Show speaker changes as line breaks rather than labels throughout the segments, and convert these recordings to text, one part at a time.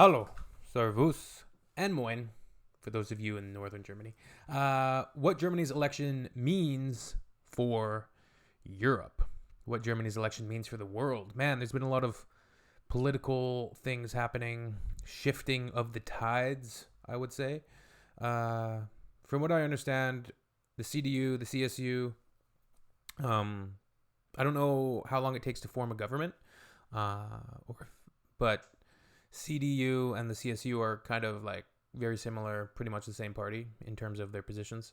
Hallo, Servus, and Moin, for those of you in northern Germany. What Germany's election means for Europe. What Germany's election means for the world. Man, there's been a lot of political things happening, shifting of the tides, I would say. From what I understand, the CDU, the CSU, I don't know how long it takes to form a government, but CDU and the CSU are kind of like very similar, pretty much the same party in terms of their positions.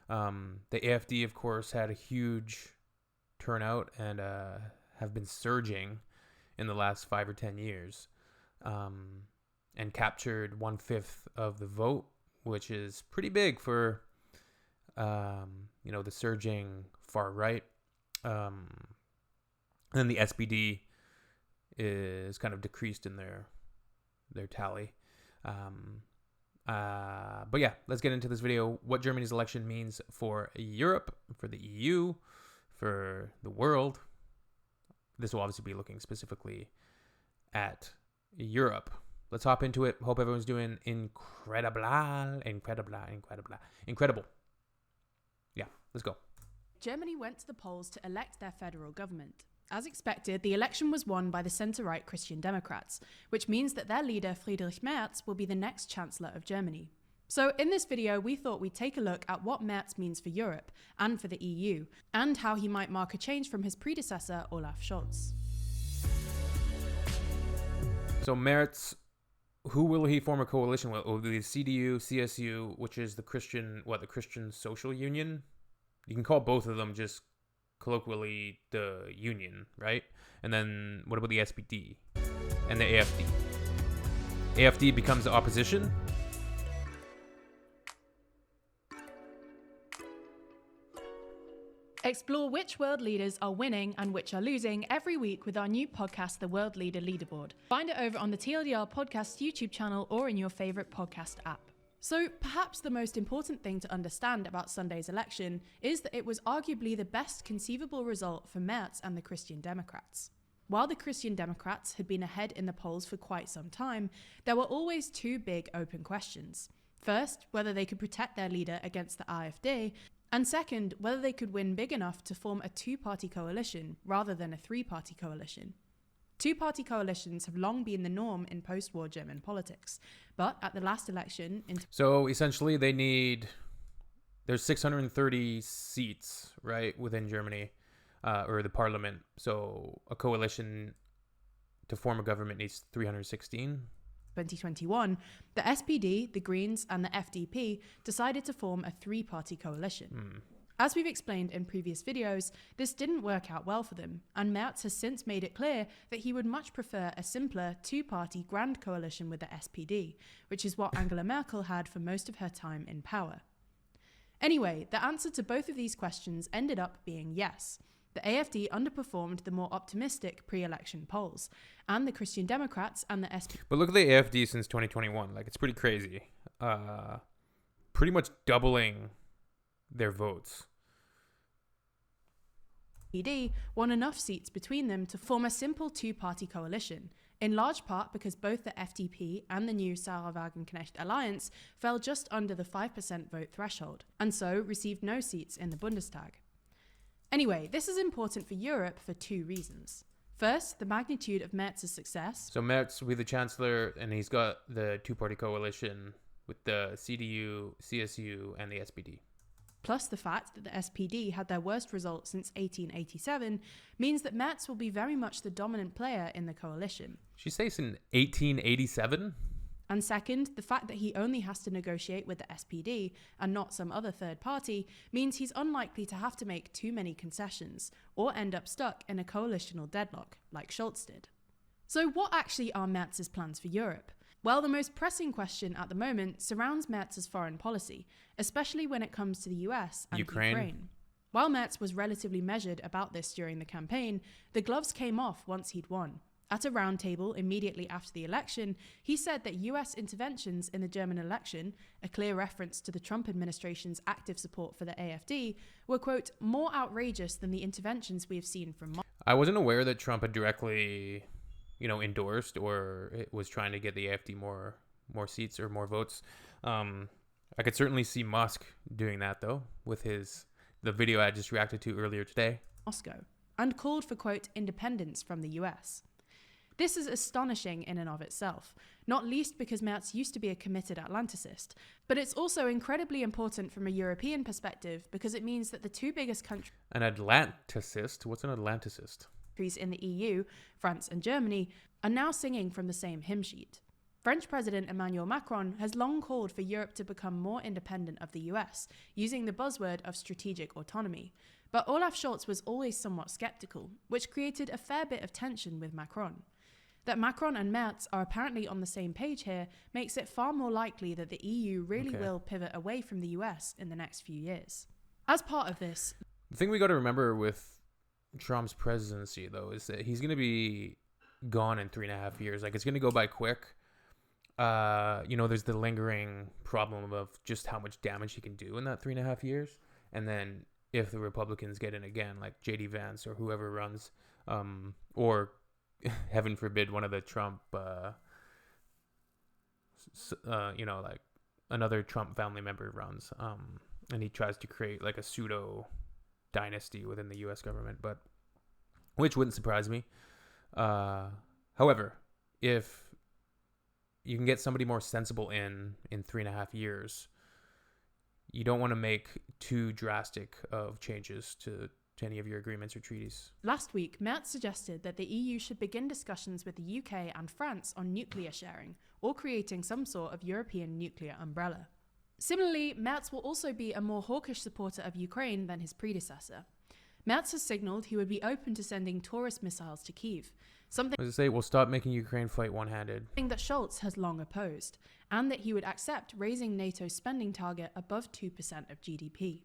The AFD, of course, had a huge turnout and have been surging in the last 5 or 10 years, and captured 1/5 of the vote, which is pretty big for the surging far right. And then the SPD is kind of decreased in their tally. But yeah, let's get into this video. What Germany's election means for Europe, for the EU, for the world. This will obviously be looking specifically at Europe. Let's hop into it. Hope everyone's doing incredible. Yeah, let's go.
Germany went to the polls to elect their federal government. As expected, the election was won by the centre-right Christian Democrats, which means that their leader Friedrich Merz will be the next Chancellor of Germany. So in this video, we thought we'd take a look at what Merz means for Europe and for the EU, and how he might mark a change from his predecessor Olaf Scholz.
So Merz, who will he form a coalition with? Will be the CDU, CSU, which is the Christian Social Union? You can call both of them just colloquially the union, right? And then what about the SPD and the AFD? AFD becomes the opposition.
Explore which world leaders are winning and which are losing every week with our new podcast, The World Leader Leaderboard. Find it over on the TLDR Podcast YouTube channel or in your favourite podcast app. So perhaps the most important thing to understand about Sunday's election is that it was arguably the best conceivable result for Merz and the Christian Democrats. While the Christian Democrats had been ahead in the polls for quite some time, there were always two big open questions. First, whether they could protect their leader against the AfD, and second, whether they could win big enough to form a two-party coalition rather than a three-party coalition. Two-party coalitions have long been the norm in post-war German politics, but at the last election...
So essentially there's 630 seats, right, within Germany, or the parliament. So a coalition to form a government needs 316.
2021, the SPD, the Greens and the FDP decided to form a three-party coalition. As we've explained in previous videos, this didn't work out well for them, and Merz has since made it clear that he would much prefer a simpler two-party grand coalition with the SPD, which is what Angela Merkel had for most of her time in power. Anyway, the answer to both of these questions ended up being yes. The AfD underperformed the more optimistic pre-election polls, and the Christian Democrats and the SPD...
But look at the AfD since 2021. Like, it's pretty crazy. Pretty much doubling their votes.
SPD won enough seats between them to form a simple two-party coalition, in large part because both the FDP and the new Sarah Wagenknecht alliance fell just under the 5% vote threshold, and so received no seats in the Bundestag. Anyway, this is important for Europe for two reasons. First, the magnitude of Merz's success.
So Merz will be the Chancellor, and he's got the two-party coalition with the CDU, CSU, and the SPD.
Plus the fact that the SPD had their worst result since 1887 means that Merz will be very much the dominant player in the coalition.
She says in 1887?
And second, the fact that he only has to negotiate with the SPD and not some other third party means he's unlikely to have to make too many concessions or end up stuck in a coalitional deadlock like Scholz did. So what actually are Merz's plans for Europe? Well, the most pressing question at the moment surrounds Merz's foreign policy, especially when it comes to the US and Ukraine. While Merz was relatively measured about this during the campaign, the gloves came off once he'd won. At a roundtable immediately after the election, he said that US interventions in the German election, a clear reference to the Trump administration's active support for the AfD, were, quote, more outrageous than the interventions we have seen from...
I wasn't aware that Trump had directly endorsed or it was trying to get the AfD more seats or more votes. I could certainly see Musk doing that though with the video I just reacted to earlier today.
Moscow, and called for, quote, independence from the US. This is astonishing in and of itself, not least because Merz used to be a committed Atlanticist, but it's also incredibly important from a European perspective because it means that the two biggest countries
An Atlanticist? What's an Atlanticist?
in the EU, France and Germany, are now singing from the same hymn sheet. French President Emmanuel Macron has long called for Europe to become more independent of the US, using the buzzword of strategic autonomy. But Olaf Scholz was always somewhat skeptical, which created a fair bit of tension with Macron. That Macron and Merz are apparently on the same page here makes it far more likely that the EU really will pivot away from the US in the next few years. As part of this,
the thing we got to remember with Trump's presidency, though, is that he's going to be gone in 3.5 years. Like, it's going to go by quick. There's the lingering problem of just how much damage he can do in that 3.5 years. And then if the Republicans get in again, like J.D. Vance or whoever runs, or heaven forbid, one of the Trump, like another Trump family member runs, and he tries to create like a pseudo dynasty within the U.S. government, which wouldn't surprise me. However, if you can get somebody more sensible in 3.5 years, you don't want to make too drastic of changes to any of your agreements or treaties.
Last week, Merz suggested that the EU should begin discussions with the UK and France on nuclear sharing, or creating some sort of European nuclear umbrella. Similarly, Merz will also be a more hawkish supporter of Ukraine than his predecessor. Merz has signalled he would be open to sending Taurus missiles to Kyiv, something
we'll stop making Ukraine fight one-handed.
That Scholz has long opposed, and that he would accept raising NATO's spending target above 2% of GDP.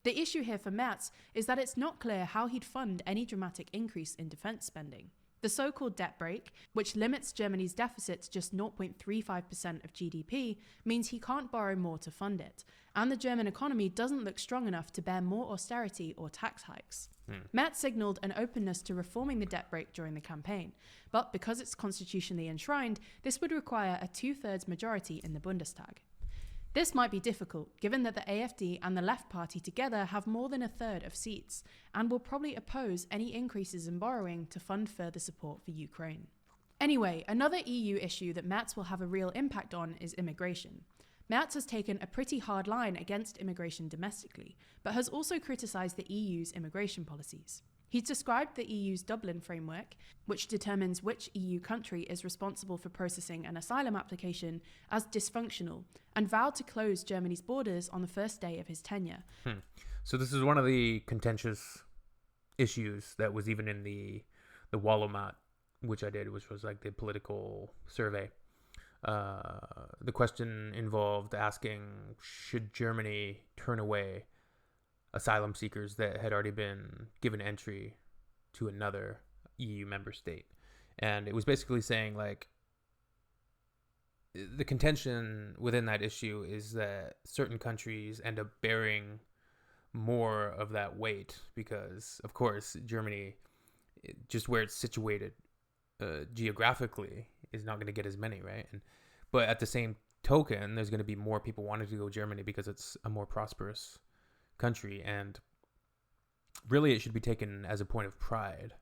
The issue here for Merz is that it's not clear how he'd fund any dramatic increase in defence spending. The so-called debt brake, which limits Germany's deficit to just 0.35% of GDP, means he can't borrow more to fund it, and the German economy doesn't look strong enough to bear more austerity or tax hikes. Merz signalled an openness to reforming the debt brake during the campaign, but because it's constitutionally enshrined, this would require a 2/3 majority in the Bundestag. This might be difficult, given that the AfD and the Left Party together have more than 1/3 of seats, and will probably oppose any increases in borrowing to fund further support for Ukraine. Anyway, another EU issue that Merz will have a real impact on is immigration. Merz has taken a pretty hard line against immigration domestically, but has also criticised the EU's immigration policies. He's described the EU's Dublin framework, which determines which EU country is responsible for processing an asylum application, as dysfunctional, and vowed to close Germany's borders on the first day of his tenure.
So this is one of the contentious issues that was even in the Wallomat, which I did, which was like the political survey. The question involved asking, should Germany turn away asylum seekers that had already been given entry to another EU member state? And it was basically saying, like, the contention within that issue is that certain countries end up bearing more of that weight because, of course, Germany, just where it's situated geographically, is not going to get as many, right? But at the same token, there's going to be more people wanting to go Germany because it's a more prosperous country, and really it should be taken as a point of pride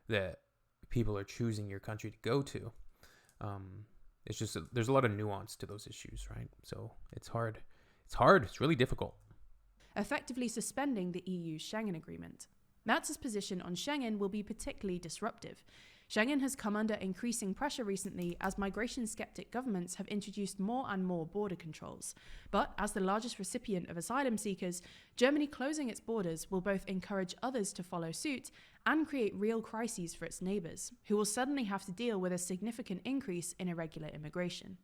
that people are choosing your country to go to. It's just there's a lot of nuance to those issues, right? So it's hard. It's really difficult.
Effectively suspending the EU's Schengen agreement. Merz's position on Schengen will be particularly disruptive. Schengen has come under increasing pressure recently as migration-skeptic governments have introduced more and more border controls. But as the largest recipient of asylum seekers, Germany closing its borders will both encourage others to follow suit and create real crises for its neighbours, who will suddenly have to deal with a significant increase in irregular immigration.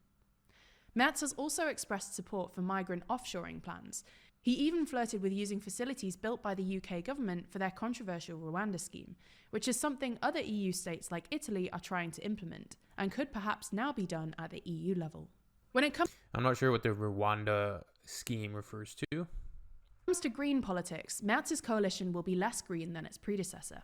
Merz has also expressed support for migrant offshoring plans. He even flirted with using facilities built by the UK government for their controversial Rwanda scheme, which is something other EU states like Italy are trying to implement, and could perhaps now be done at the EU level. When it comes
I'm not sure what the Rwanda scheme refers to.
to green politics, Merz's coalition will be less green than its predecessor.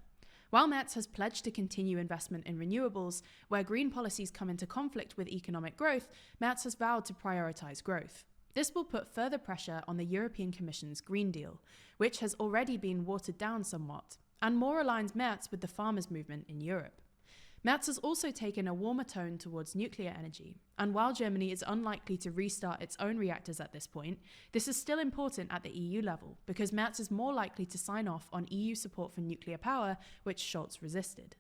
While Merz has pledged to continue investment in renewables, where green policies come into conflict with economic growth, Merz has vowed to prioritise growth. This will put further pressure on the European Commission's Green Deal, which has already been watered down somewhat, and more aligns Merz with the farmers' movement in Europe. Merz has also taken a warmer tone towards nuclear energy, and while Germany is unlikely to restart its own reactors at this point, this is still important at the EU level, because Merz is more likely to sign off on EU support for nuclear power, which Scholz resisted.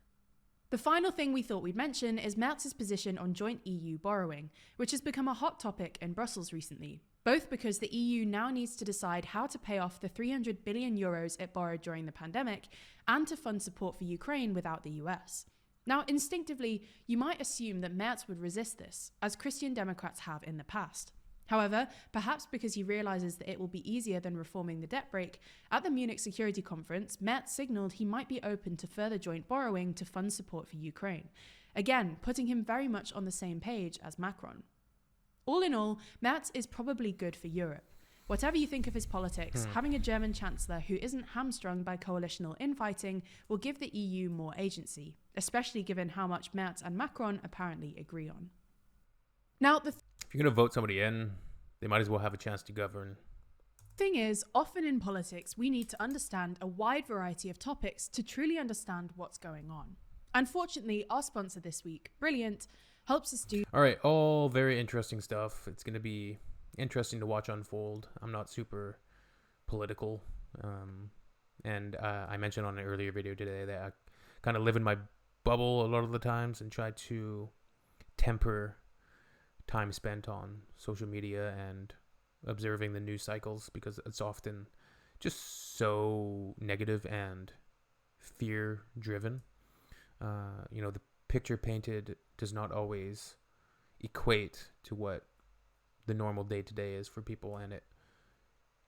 The final thing we thought we'd mention is Merz's position on joint EU borrowing, which has become a hot topic in Brussels recently, both because the EU now needs to decide how to pay off the 300 billion euros it borrowed during the pandemic, and to fund support for Ukraine without the US. Now, instinctively, you might assume that Merz would resist this, as Christian Democrats have in the past. However, perhaps because he realises that it will be easier than reforming the debt brake, at the Munich Security Conference, Merz signalled he might be open to further joint borrowing to fund support for Ukraine, again putting him very much on the same page as Macron. All in all, Merz is probably good for Europe. Whatever you think of his politics, having a German chancellor who isn't hamstrung by coalitional infighting will give the EU more agency, especially given how much Merz and Macron apparently agree on. Now, if
you're going to vote somebody in, they might as well have a chance to govern.
Thing is, often in politics, we need to understand a wide variety of topics to truly understand what's going on. Unfortunately, our sponsor this week, Brilliant, helps us do...
All right, all very interesting stuff. It's going to be interesting to watch unfold. I'm not super political. And I mentioned on an earlier video today that I kind of live in my bubble a lot of the times and try to temper time spent on social media and observing the news cycles, because it's often just so negative and fear driven. The picture painted does not always equate to what the normal day to day is for people, and it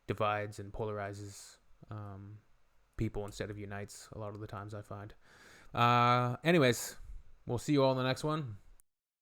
divides and polarizes people instead of unites a lot of the times, I find. Anyways, we'll see you all in the next one.